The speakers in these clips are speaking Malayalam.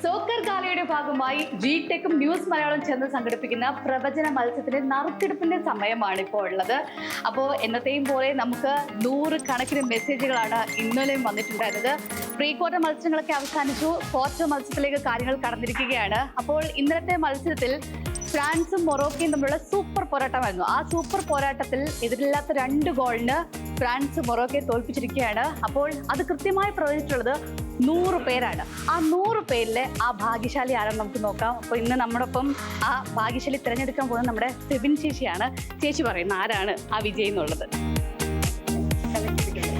സോക്കർ ഗാലയുടെ ഭാഗമായി ജി ടെക്കും ന്യൂസ് മലയാളം ചേർന്ന് സംഘടിപ്പിക്കുന്ന പ്രവചന മത്സരത്തിന്റെ നറുക്കെടുപ്പിന്റെ സമയമാണ് ഇപ്പോൾ ഉള്ളത്. അപ്പോൾ എന്നത്തെയും പോലെ നമുക്ക് 100 കണക്കിന് മെസ്സേജുകളാണ് ഇന്നലെയും വന്നിട്ടുണ്ടായിരുന്നത്. പ്രീ ക്വാർട്ടർ മത്സരങ്ങളൊക്കെ അവസാനിച്ചു, ക്വാർട്ടർ മത്സരത്തിലേക്ക് കാര്യങ്ങൾ കടന്നിരിക്കുകയാണ്. അപ്പോൾ ഇന്നലത്തെ മത്സരത്തിൽ ഫ്രാൻസും മൊറോക്കോയും തമ്മിലുള്ള സൂപ്പർ പോരാട്ടമായിരുന്നു. ആ സൂപ്പർ പോരാട്ടത്തിൽ എതിരില്ലാത്ത 2 ഗോളിന് ഫ്രാൻസ് മൊറോക്കോയെ തോൽപ്പിച്ചിരിക്കുകയാണ്. അപ്പോൾ അത് കൃത്യമായി പ്രവചിച്ചിട്ടുള്ളത് 100 പേരാണ്. ആ 100 പേരിലെ ആ ഭാഗ്യശാലി ആരാണ് നമുക്ക് നോക്കാം. അപ്പോൾ ഇന്ന് നമ്മോടൊപ്പം ആ ഭാഗ്യശാലി തിരഞ്ഞെടുക്കാൻ പോകുന്നത് നമ്മുടെ സെബിൻ ചേച്ചിയാണ്. ചേച്ചി പറയുന്ന ആരാണ് ആ വിജയി എന്നുള്ളത്?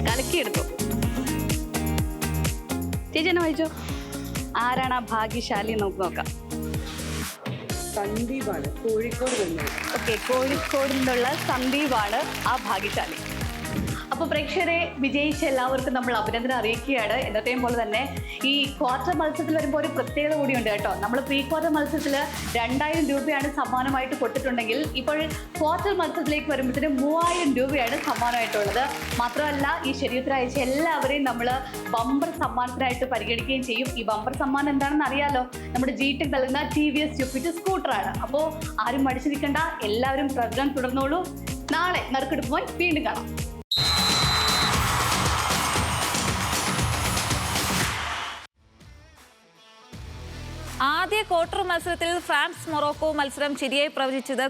കലക്കിയെടുത്തു. ചേച്ചി എന്നെ വായിച്ചോ, ആരാണ് ആ ഭാഗ്യശാലി നമുക്ക് നോക്കാം. സന്ദീപാണ്, കോഴിക്കോട് തന്നെ. ഓക്കെ, കോഴിക്കോട് നിന്നുള്ള സന്ദീപാണ് ആ ഭാഗ്യശാലി. അപ്പോൾ പ്രേക്ഷകരെ, വിജയിച്ച എല്ലാവർക്കും നമ്മൾ അഭിനന്ദനം അറിയിക്കുകയാണ്. എന്നത്തെയും പോലെ തന്നെ ഈ ക്വാർട്ടർ മത്സരത്തിൽ വരുമ്പോൾ ഒരു പ്രത്യേകത കൂടിയുണ്ട് കേട്ടോ. നമ്മൾ പ്രീ ക്വാർട്ടർ മത്സരത്തിൽ 2000 രൂപയാണ് സമ്മാനമായിട്ട് കൊടുത്തിട്ടുണ്ടെങ്കിൽ ഇപ്പോൾ ക്വാർട്ടർ മത്സരത്തിലേക്ക് വരുമ്പോഴത്തേന് 3000 രൂപയാണ് സമ്മാനമായിട്ടുള്ളത്. മാത്രമല്ല, ഈ ശരിയുത്തരം അയച്ച എല്ലാവരെയും നമ്മൾ ബമ്പർ സമ്മാനത്തിനായിട്ട് പരിഗണിക്കുകയും ചെയ്യും. ഈ ബമ്പർ സമ്മാനം എന്താണെന്ന് അറിയാലോ, നമ്മുടെ ജി ടെക് നൽകുന്ന TVS ജുപ്പിറ്റർ സ്കൂട്ടറാണ്. അപ്പോൾ ആരും മടിച്ചു നിൽക്കണ്ട, എല്ലാവരും പ്രചരണം തുടർന്നോളൂ. നാളെ നറുക്കെടുപ്പുമായി വീണ്ടും കാണാം. ആദ്യ ക്വാർട്ടർ മത്സരത്തിൽ ഫ്രാൻസ് മൊറോക്കോ മത്സരം ശരിയായി പ്രവചിച്ചത്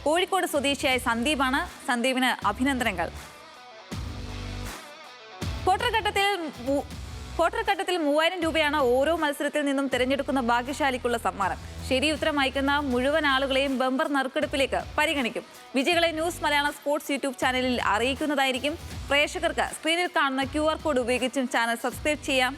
കോഴിക്കോട് സ്വദേശിയായ സന്ദീപാണ്. സന്ദീപിന് അഭിനന്ദനങ്ങൾ. ക്വാർട്ടർ ഘട്ടത്തിൽ 3000 രൂപയാണ് ഓരോ മത്സരത്തിൽ നിന്നും തിരഞ്ഞെടുക്കുന്ന ഭാഗ്യശാലിക്കുള്ള സമ്മാനം. ശരി ഉത്തരം അയക്കുന്ന മുഴുവൻ ആളുകളെയും ബമ്പർ നറുക്കെടുപ്പിലേക്ക് പരിഗണിക്കും. വിജയികളെ ന്യൂസ് മലയാളം സ്പോർട്സ് യൂട്യൂബ് ചാനലിൽ അറിയിക്കുന്നതായിരിക്കും. പ്രേക്ഷകർക്ക് സ്ക്രീനിൽ കാണുന്ന QR കോഡ് ഉപയോഗിച്ചും ചാനൽ സബ്സ്ക്രൈബ് ചെയ്യാം.